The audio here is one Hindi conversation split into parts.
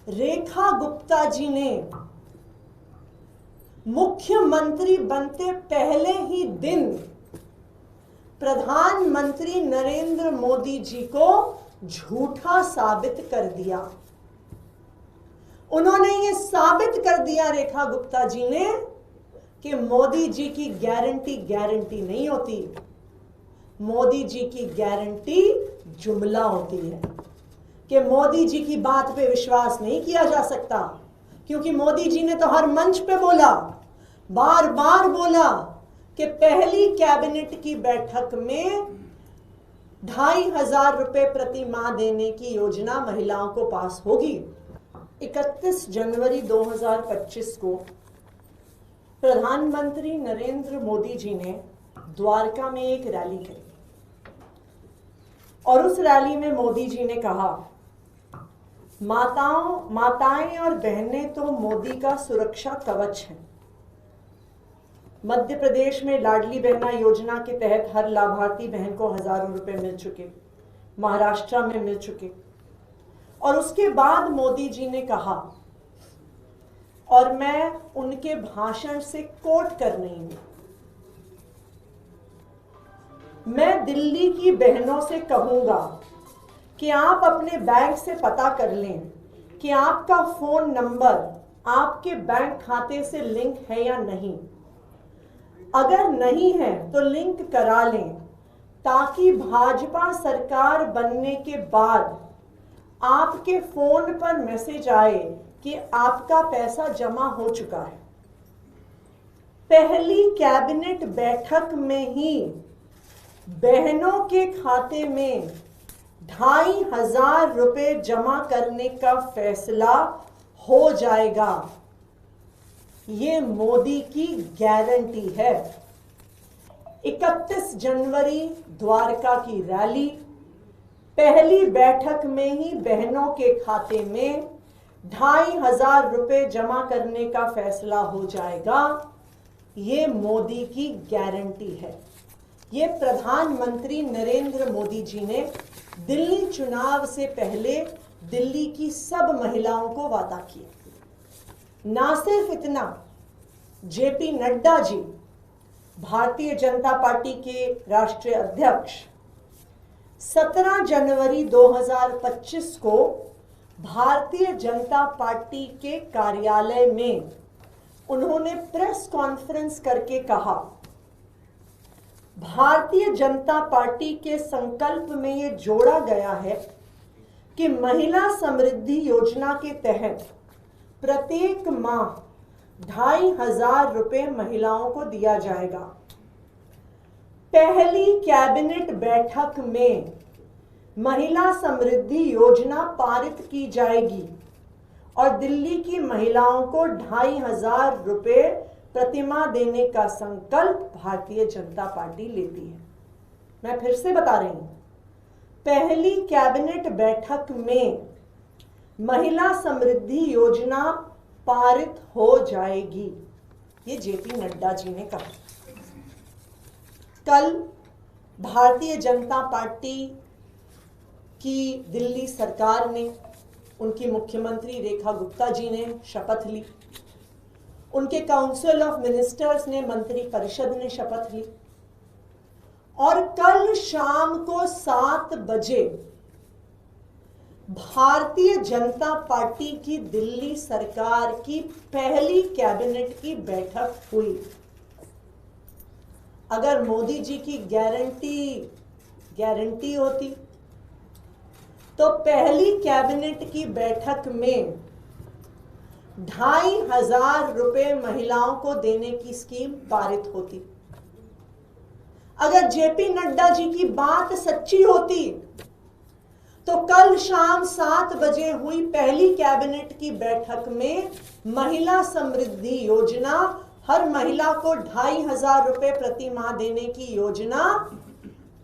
रेखा गुप्ता जी ने मुख्यमंत्री बनते पहले ही दिन प्रधानमंत्री नरेंद्र मोदी जी को झूठा साबित कर दिया। उन्होंने ये साबित कर दिया रेखा गुप्ता जी ने कि मोदी जी की गारंटी नहीं होती, मोदी जी की गारंटी जुमला होती है, कि मोदी जी की बात पे विश्वास नहीं किया जा सकता, क्योंकि मोदी जी ने तो हर मंच पे बोला, बार बार बोला कि पहली कैबिनेट की बैठक में 2,500 रुपए प्रति माह देने की योजना महिलाओं को पास होगी। 31 जनवरी 2025 को प्रधानमंत्री नरेंद्र मोदी जी ने द्वारका में एक रैली करी और उस रैली में मोदी जी ने कहा, माताएं और बहनें तो मोदी का सुरक्षा कवच हैं। मध्य प्रदेश में लाडली बहना योजना के तहत हर लाभार्थी बहन को हजारों रुपए मिल चुके, महाराष्ट्र में मिल चुके। और उसके बाद मोदी जी ने कहा, और मैं उनके भाषण से कोट कर रही हूं, मैं दिल्ली की बहनों से कहूंगा कि आप अपने बैंक से पता कर लें कि आपका फोन नंबर आपके बैंक खाते से लिंक है या नहीं। अगर नहीं है तो लिंक करा लें, ताकि भाजपा सरकार बनने के बाद आपके फोन पर मैसेज आए कि आपका पैसा जमा हो चुका है। पहली कैबिनेट बैठक में ही बहनों के खाते में 2,500 रुपए जमा करने का फैसला हो जाएगा। ये मोदी की गारंटी है। 31 जनवरी द्वारका की रैली, पहली बैठक में ही बहनों के खाते में 2,500 रुपए जमा करने का फैसला हो जाएगा। ये मोदी की गारंटी है। ये प्रधानमंत्री नरेंद्र मोदी जी ने दिल्ली चुनाव से पहले दिल्ली की सब महिलाओं को वादा किया। ना सिर्फ इतना, जेपी नड्डा जी, भारतीय जनता पार्टी के राष्ट्रीय अध्यक्ष, 17 जनवरी 2025 को भारतीय जनता पार्टी के कार्यालय में उन्होंने प्रेस कॉन्फ्रेंस करके कहा, भारतीय जनता पार्टी के संकल्प में यह जोड़ा गया है कि महिला समृद्धि योजना के तहत प्रत्येक माह 2,500 रुपए महिलाओं को दिया जाएगा। पहली कैबिनेट बैठक में महिला समृद्धि योजना पारित की जाएगी और दिल्ली की महिलाओं को 2,500 रुपए प्रतिमाह देने का संकल्प भारतीय जनता पार्टी लेती है। मैं फिर से बता रही हूं, पहली कैबिनेट बैठक में महिला समृद्धि योजना पारित हो जाएगी। ये जेपी नड्डा जी ने कहा। कल भारतीय जनता पार्टी की दिल्ली सरकार ने, उनकी मुख्यमंत्री रेखा गुप्ता जी ने शपथ ली, उनके काउंसिल ऑफ मिनिस्टर्स ने, मंत्री परिषद ने शपथ ली, और कल शाम को 7 बजे भारतीय जनता पार्टी की दिल्ली सरकार की पहली कैबिनेट की बैठक हुई। अगर मोदी जी की गारंटी होती तो पहली कैबिनेट की बैठक में 2,500 रुपए महिलाओं को देने की स्कीम पारित होती। अगर जेपी नड्डा जी की बात सच्ची होती तो कल शाम 7 बजे हुई पहली कैबिनेट की बैठक में महिला समृद्धि योजना, हर महिला को 2,500 रुपए प्रति माह देने की योजना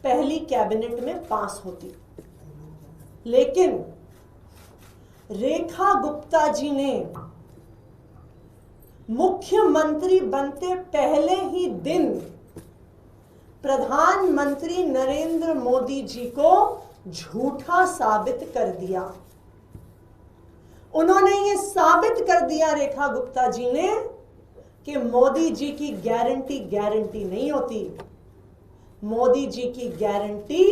पहली कैबिनेट में पास होती। लेकिन रेखा गुप्ता जी ने मुख्यमंत्री बनते पहले ही दिन प्रधानमंत्री नरेंद्र मोदी जी को झूठा साबित कर दिया। उन्होंने ये साबित कर दिया रेखा गुप्ता जी ने कि मोदी जी की गारंटी नहीं होती, मोदी जी की गारंटी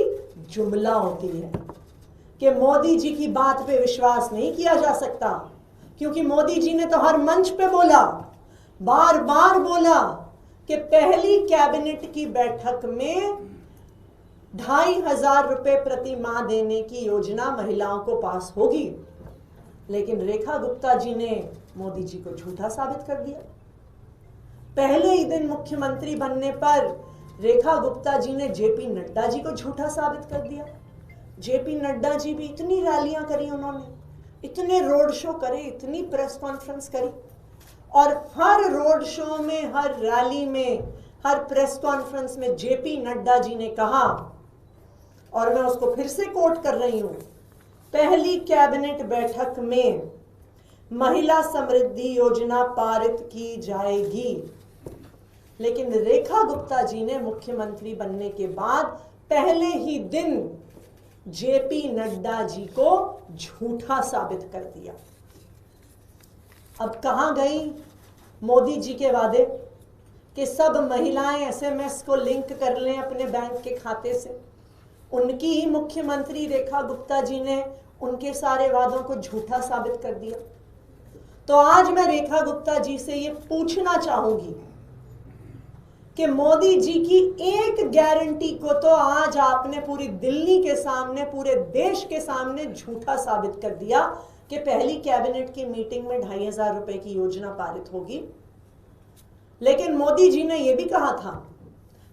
जुमला होती है, कि मोदी जी की बात पे विश्वास नहीं किया जा सकता, क्योंकि मोदी जी ने तो हर मंच पे बोला, बार बार बोला कि पहली कैबिनेट की बैठक में 2,500 रुपए प्रति माह देने की योजना महिलाओं को पास होगी। लेकिन रेखा गुप्ता जी ने मोदी जी को झूठा साबित कर दिया। पहले ही दिन मुख्यमंत्री बनने पर रेखा गुप्ता जी ने जेपी नड्डा जी को झूठा साबित कर दिया। जेपी नड्डा जी भी इतनी रैलियां करी उन्होंने, इतने रोड शो करे, इतनी प्रेस कॉन्फ्रेंस करी, और हर रोड शो में, हर रैली में, हर प्रेस कॉन्फ्रेंस में जेपी नड्डा जी ने कहा, और मैं उसको फिर से कोट कर रही हूं, पहली कैबिनेट बैठक में महिला समृद्धि योजना पारित की जाएगी। लेकिन रेखा गुप्ता जी ने मुख्यमंत्री बनने के बाद पहले ही दिन जेपी नड्डा जी को झूठा साबित कर दिया। अब कहां गई मोदी जी के वादे कि सब महिलाएं एसएमएस को लिंक कर लें अपने बैंक के खाते से? उनकी ही मुख्यमंत्री रेखा गुप्ता जी ने उनके सारे वादों को झूठा साबित कर दिया। तो आज मैं रेखा गुप्ता जी से ये पूछना चाहूंगी कि मोदी जी की एक गारंटी को तो आज आपने पूरी दिल्ली के सामने, पूरे देश के सामने झूठा साबित कर दिया कि पहली कैबिनेट की मीटिंग में 2,500 रुपए की योजना पारित होगी। लेकिन मोदी जी ने यह भी कहा था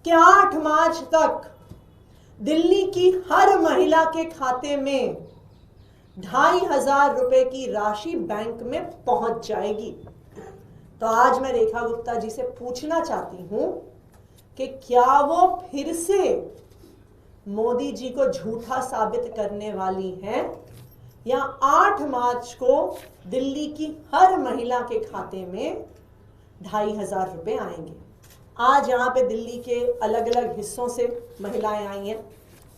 कि 8 मार्च तक दिल्ली की हर महिला के खाते में 2,500 रुपए की राशि बैंक में पहुंच जाएगी। तो आज मैं रेखा गुप्ता जी से पूछना चाहती हूं कि क्या वो फिर से मोदी जी को झूठा साबित करने वाली हैं, या 8 मार्च को दिल्ली की हर महिला के खाते में 2,500 रुपए आएंगे। आज यहाँ पे दिल्ली के अलग अलग हिस्सों से महिलाएं आई हैं,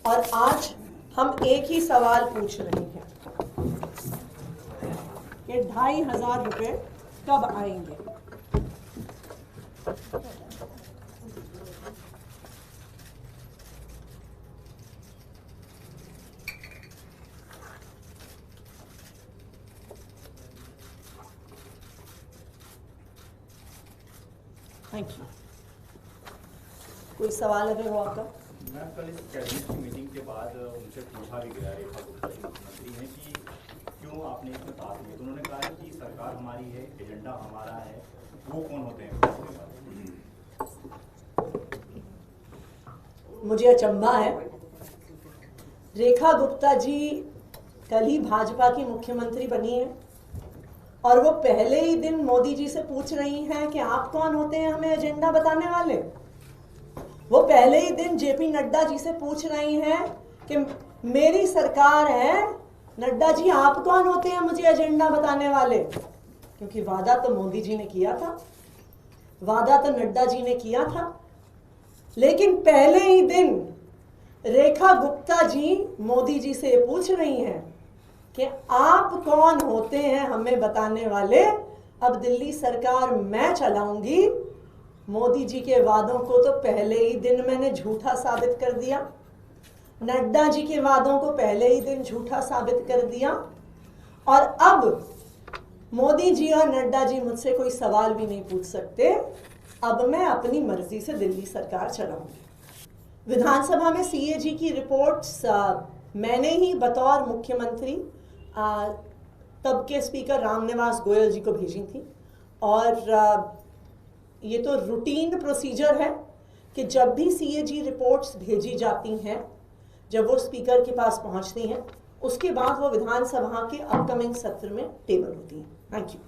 और आज हम एक ही सवाल पूछ रहे हैं कि 2,500 रुपए कब आएंगे। Thank you. कोई सवाल अगर हो आपका? मैं कल इस कैबिनेट की मीटिंग के बाद उनसे पूछा भी गया रेखा गुप्ता जी मुख्यमंत्री हैं कि क्यों आपने इसमें बात की, तो उन्होंने कहा कि सरकार हमारी है, एजेंडा हमारा है, वो कौन होते हैं? मुझे अचंभा है। रेखा गुप्ता जी कल ही भाजपा की मुख्यमंत्री बनी है, और वो पहले ही दिन मोदी जी से पूछ रही हैं कि आप कौन होते हैं हमें एजेंडा बताने वाले। वो पहले ही दिन जेपी नड्डा जी से पूछ रही हैं कि मेरी सरकार है, नड्डा जी आप कौन होते हैं मुझे एजेंडा बताने वाले। क्योंकि वादा तो मोदी जी ने किया था, वादा तो नड्डा जी ने किया था। लेकिन पहले ही दिन रेखा गुप्ता जी मोदी जी से ये पूछ रही हैं कि आप कौन होते हैं हमें बताने वाले। अब दिल्ली सरकार मैं चलाऊंगी। मोदी जी के वादों को तो पहले ही दिन मैंने झूठा साबित कर दिया, नड्डा जी के वादों को पहले ही दिन झूठा साबित कर दिया, और अब मोदी जी और नड्डा जी मुझसे कोई सवाल भी नहीं पूछ सकते। अब मैं अपनी मर्जी से दिल्ली सरकार चलाऊंगी। विधानसभा में सीएजी की रिपोर्ट्स मैंने ही बतौर मुख्यमंत्री तब के स्पीकर रामनिवास गोयल जी को भेजी थी, और ये तो रूटीन प्रोसीजर है कि जब भी सीएजी रिपोर्ट्स भेजी जाती हैं, जब वो स्पीकर के पास पहुंचती हैं, उसके बाद वो विधानसभा के अपकमिंग सत्र में टेबल होती हैं। Thank you.